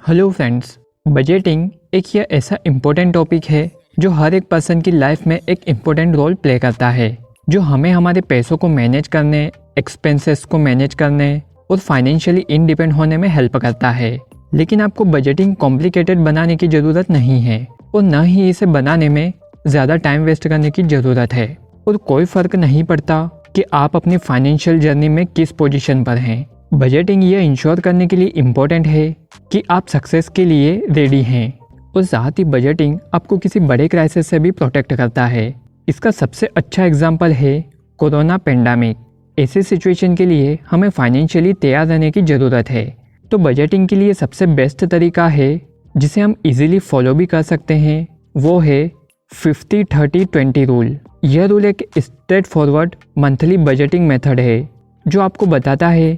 Hello friends, budgeting एक यह ऐसा इम्पोर्टेंट टॉपिक है जो हर एक पर्सन की लाइफ में एक इम्पोर्टेंट रोल प्ले करता है, जो हमें हमारे पैसों को मैनेज करने, एक्सपेंसेस को मैनेज करने और फाइनेंशियली इंडिपेंडेंट होने में हेल्प करता है। लेकिन आपको बजटिंग कॉम्प्लिकेटेड बनाने की ज़रूरत नहीं है और न ही इसे बनाने में ज़्यादा टाइम वेस्ट करने की ज़रूरत है। और कोई फ़र्क नहीं पड़ता कि आप अपनी फाइनेंशियल जर्नी में किस पोजीशन पर हैं। बजटिंग ये इंश्योर करने के लिए इम्पोर्टेंट है कि आप सक्सेस के लिए रेडी हैं, और साथ ही बजटिंग आपको किसी बड़े क्राइसिस से भी प्रोटेक्ट करता है। इसका सबसे अच्छा एग्जाम्पल है कोरोना पेंडेमिक। ऐसी सिचुएशन के लिए हमें फाइनेंशियली तैयार रहने की ज़रूरत है। तो बजटिंग के लिए सबसे बेस्ट तरीका है जिसे हम इजीली फॉलो भी कर सकते हैं, वो है 50-30-20 रूल। यह रूल एक straight forward monthly budgeting method है जो आपको बताता है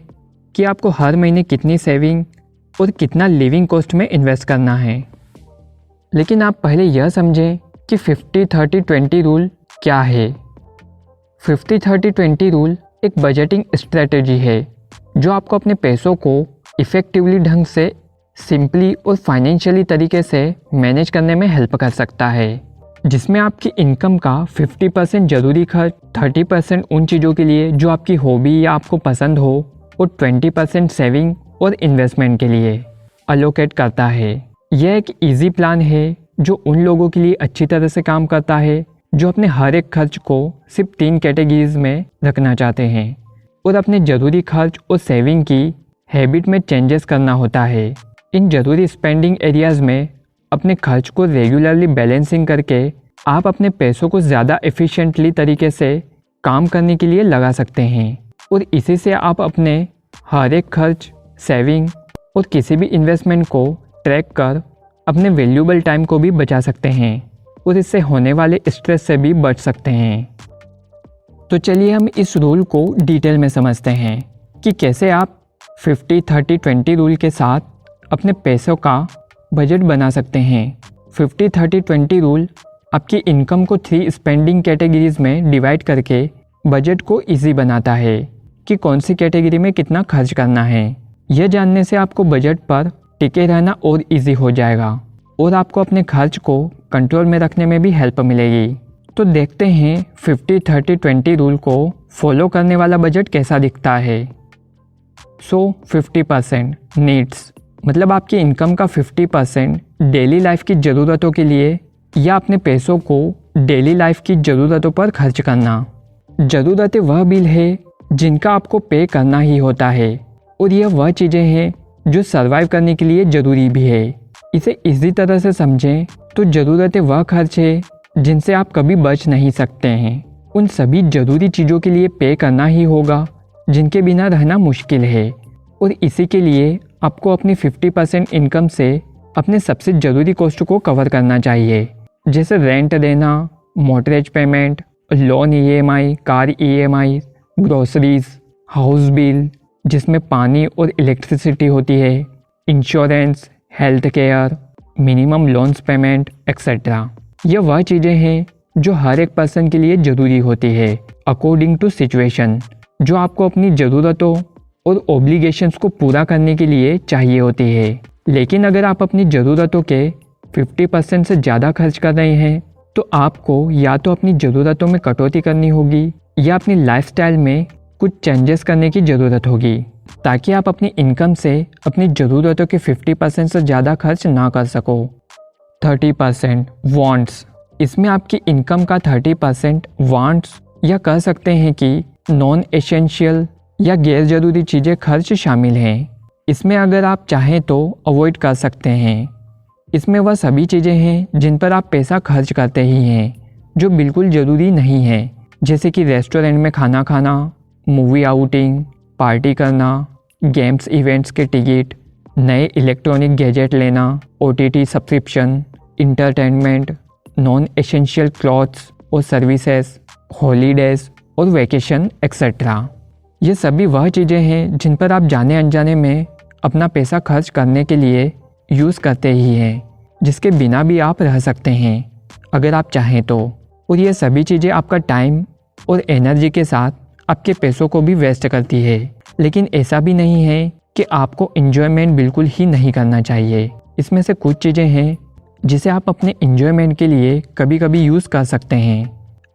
कि आपको हर महीने कितनी सेविंग और कितना लिविंग कॉस्ट में इन्वेस्ट करना है। लेकिन आप पहले यह समझें कि 50-30-20 रूल क्या है। 50-30-20 रूल एक बजटिंग स्ट्रेटजी है जो आपको अपने पैसों को इफ़ेक्टिवली ढंग से, सिंपली और फाइनेंशियली तरीके से मैनेज करने में हेल्प कर सकता है, जिसमें आपकी इनकम का 50% ज़रूरी खर्च, 30% उन चीज़ों के लिए जो आपकी हॉबी या आपको पसंद हो, और 20% सेविंग और इन्वेस्टमेंट के लिए अलोकेट करता है। यह एक इजी प्लान है जो उन लोगों के लिए अच्छी तरह से काम करता है जो अपने हर एक खर्च को सिर्फ 3 कैटेगरीज में रखना चाहते हैं और अपने ज़रूरी खर्च और सेविंग की हैबिट में चेंजेस करना होता है। इन ज़रूरी स्पेंडिंग एरियाज़ में अपने खर्च को रेगुलरली बैलेंसिंग करके आप अपने पैसों को ज़्यादा एफिशिएंटली तरीके से काम करने के लिए लगा सकते हैं, और इसी से आप अपने हर एक खर्च, सेविंग और किसी भी इन्वेस्टमेंट को ट्रैक कर अपने वैल्यूएबल टाइम को भी बचा सकते हैं और इससे होने वाले स्ट्रेस से भी बच सकते हैं। तो चलिए हम इस रूल को डिटेल में समझते हैं कि कैसे आप 50-30-20 रूल के साथ अपने पैसों का बजट बना सकते हैं। 50-30-20 रूल आपकी इनकम को 3 स्पेंडिंग कैटेगरीज में डिवाइड करके बजट को ईजी बनाता है कि कौन सी कैटेगरी में कितना खर्च करना है। यह जानने से आपको बजट पर टिके रहना और इजी हो जाएगा और आपको अपने खर्च को कंट्रोल में रखने में भी हेल्प मिलेगी। तो देखते हैं 50-30-20 रूल को फॉलो करने वाला बजट कैसा दिखता है। 50% नीड्स, मतलब आपकी इनकम का 50% डेली लाइफ की ज़रूरतों के लिए या अपने पैसों को डेली लाइफ की ज़रूरतों पर खर्च करना। ज़रूरतें वह बिल है जिनका आपको पे करना ही होता है, और यह वह चीज़ें हैं जो सर्वाइव करने के लिए ज़रूरी भी है। इसे इसी तरह से समझें तो ज़रूरतें वह खर्च है जिनसे आप कभी बच नहीं सकते हैं। उन सभी ज़रूरी चीज़ों के लिए पे करना ही होगा जिनके बिना रहना मुश्किल है, और इसी के लिए आपको अपनी 50% इनकम से अपने सबसे ज़रूरी कॉस्ट को कवर करना चाहिए, जैसे रेंट देना, mortgage payment, loan EMI, car EMI, groceries, house bill जिसमें पानी और इलेक्ट्रिसिटी होती है, insurance, health care, minimum loans payment etcetera. यह वह चीज़ें हैं जो हर एक पर्सन के लिए ज़रूरी होती है अकॉर्डिंग टू सिचुएशन, जो आपको अपनी ज़रूरतों और ओब्लिगेशंस को पूरा करने के लिए चाहिए होती है। लेकिन अगर आप अपनी ज़रूरतों के 50% से ज़्यादा खर्च कर रहे हैं तो आपको या तो अपनी ज़रूरतों में कटौती करनी होगी या अपनी लाइफस्टाइल में कुछ चेंजेस करने की ज़रूरत होगी, ताकि आप अपनी इनकम से अपनी ज़रूरतों के 50% से ज़्यादा खर्च ना कर सको। 30% वांट्स, इसमें आपकी इनकम का 30% वांट्स या कह सकते हैं कि नॉन एसेंशियल या गैर ज़रूरी चीज़ें खर्च शामिल हैं। इसमें अगर आप चाहें तो अवॉइड कर सकते हैं। इसमें वह सभी चीज़ें हैं जिन पर आप पैसा खर्च करते ही हैं जो बिल्कुल ज़रूरी नहीं है, जैसे कि रेस्टोरेंट में खाना खाना, मूवी आउटिंग, पार्टी करना, गेम्स इवेंट्स के टिकट, नए इलेक्ट्रॉनिक गैजेट लेना, OTT subscription, entertainment, non essential clothes और सर्विसेज, हॉलीडेज़ और वैकेशन एक्सेट्रा। ये सभी वह चीज़ें हैं जिन पर आप जाने अनजाने में अपना पैसा खर्च करने के लिए यूज़ करते ही हैं, जिसके बिना भी आप रह सकते हैं अगर आप चाहें तो। और ये सभी चीज़ें आपका टाइम और एनर्जी के साथ आपके पैसों को भी वेस्ट करती है। लेकिन ऐसा भी नहीं है कि आपको एंजॉयमेंट बिल्कुल ही नहीं करना चाहिए। इसमें से कुछ चीज़ें हैं जिसे आप अपने एंजॉयमेंट के लिए कभी कभी यूज़ कर सकते हैं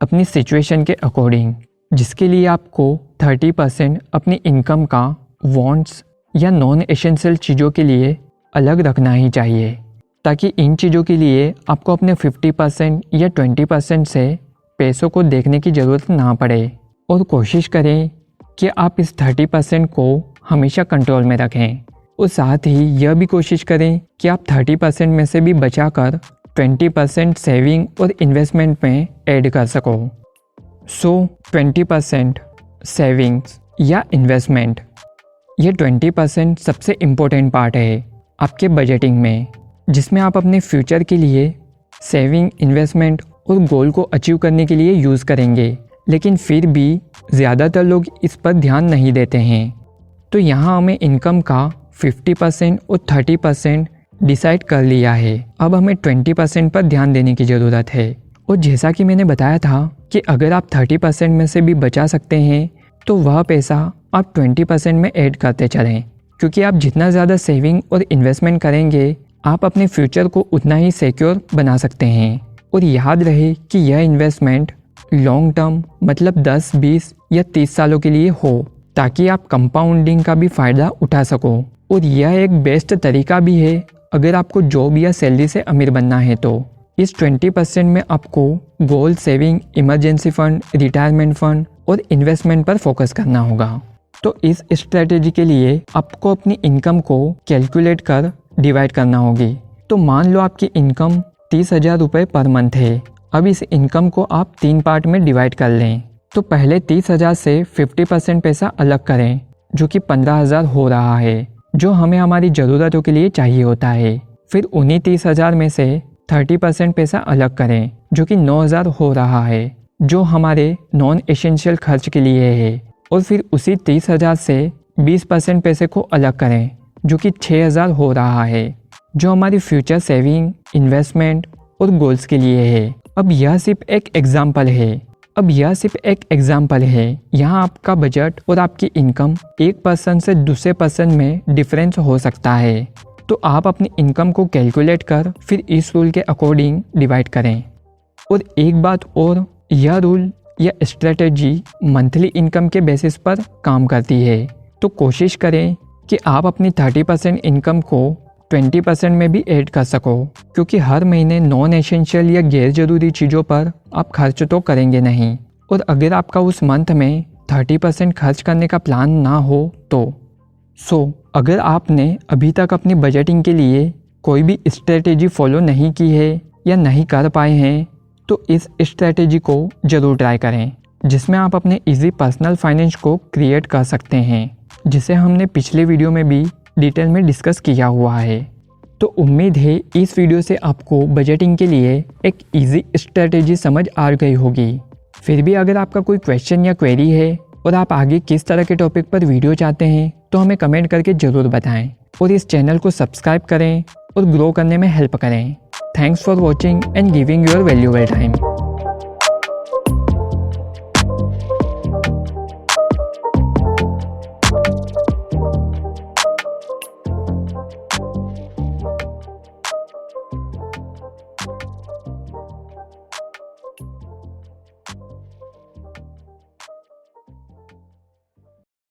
अपनी सिचुएशन के अकॉर्डिंग, जिसके लिए आपको 30% अपनी इनकम का वांट्स या नॉन एसेंशियल चीज़ों के लिए अलग रखना ही चाहिए, ताकि इन चीज़ों के लिए आपको अपने 50% या 20% से पैसों को देखने की ज़रूरत ना पड़े। और कोशिश करें कि आप इस 30% को हमेशा कंट्रोल में रखें और साथ ही यह भी कोशिश करें कि आप 30% में से भी बचाकर 20% सेविंग और इन्वेस्टमेंट में ऐड कर सको। 20% सेविंग्स या इन्वेस्टमेंट, ये 20% सबसे इम्पोर्टेंट पार्ट है आपके बजटिंग में, जिसमें आप अपने फ्यूचर के लिए सेविंग, इन्वेस्टमेंट और गोल को अचीव करने के लिए यूज़ करेंगे। लेकिन फिर भी ज़्यादातर लोग इस पर ध्यान नहीं देते हैं। तो यहाँ हमें इनकम का 50% और 30% डिसाइड कर लिया है। अब हमें 20% पर ध्यान देने की ज़रूरत है। और जैसा कि मैंने बताया था कि अगर आप 30% में से भी बचा सकते हैं तो वह पैसा आप 20% में ऐड करते चलें, क्योंकि आप जितना ज़्यादा सेविंग और इन्वेस्टमेंट करेंगे आप अपने फ्यूचर को उतना ही सिक्योर बना सकते हैं। और याद रहे कि यह इन्वेस्टमेंट लॉन्ग टर्म मतलब 10, 20 या 30 सालों के लिए हो, ताकि आप कंपाउंडिंग का भी फ़ायदा उठा सको। और यह एक बेस्ट तरीका भी है अगर आपको जॉब या सैलरी से अमीर बनना है तो। इस 20% में आपको goal, saving, emergency fund, retirement fund और इन्वेस्टमेंट पर फोकस करना होगा। तो इस स्ट्रेटेजी के लिए आपको अपनी इनकम को कैलकुलेट कर डिवाइड करना होगी। तो मान लो आपकी इनकम 30,000 रुपये पर मंथ है। अब इस इनकम को आप 3 पार्ट में डिवाइड कर लें। तो पहले 30,000 से 50% पैसा अलग करें, जो कि 15,000 हो रहा है, जो हमें हमारी ज़रूरतों के लिए चाहिए होता है। फिर उन्हीं 30,000 में से 30% पैसा अलग करें, जो कि 9,000 हो रहा है, जो हमारे नॉन एसेंशियल खर्च के लिए है। और फिर उसी 30,000 से 20% पैसे को अलग करें, जो कि 6,000 हो रहा है, जो हमारी फ्यूचर सेविंग, इन्वेस्टमेंट और गोल्स के लिए है। अब यह सिर्फ एक एग्जाम्पल है। यहाँ आपका बजट और आपकी इनकम एक पर्सन से दूसरे पर्सन में डिफरेंस हो सकता है। तो आप अपनी इनकम को कैलकुलेट कर फिर इस रूल के अकॉर्डिंग डिवाइड करें। और एक बात और, यह रूल या स्ट्रेटेजी मंथली इनकम के बेसिस पर काम करती है। तो कोशिश करें कि आप अपनी 30% इनकम को 20% में भी ऐड कर सको, क्योंकि हर महीने नॉन एसेंशियल या गैर जरूरी चीज़ों पर आप खर्च तो करेंगे नहीं। और अगर आपका उस मंथ में 30% खर्च करने का प्लान ना हो तो अगर आपने अभी तक अपनी बजटिंग के लिए कोई भी स्ट्रेटेजी फॉलो नहीं की है या नहीं कर पाए हैं तो इस स्ट्रेटेजी को ज़रूर ट्राई करें, जिसमें आप अपने इजी पर्सनल फाइनेंस को क्रिएट कर सकते हैं, जिसे हमने पिछले वीडियो में भी डिटेल में डिस्कस किया हुआ है। तो उम्मीद है इस वीडियो से आपको बजटिंग के लिए एक इजी स्ट्रेटेजी समझ आ गई होगी। फिर भी अगर आपका कोई क्वेश्चन या क्वेरी है और आप आगे किस तरह के टॉपिक पर वीडियो चाहते हैं तो हमें कमेंट करके ज़रूर बताएं और इस चैनल को सब्सक्राइब करें और ग्रो करने में हेल्प करें। Thanks for watching and giving your valuable time.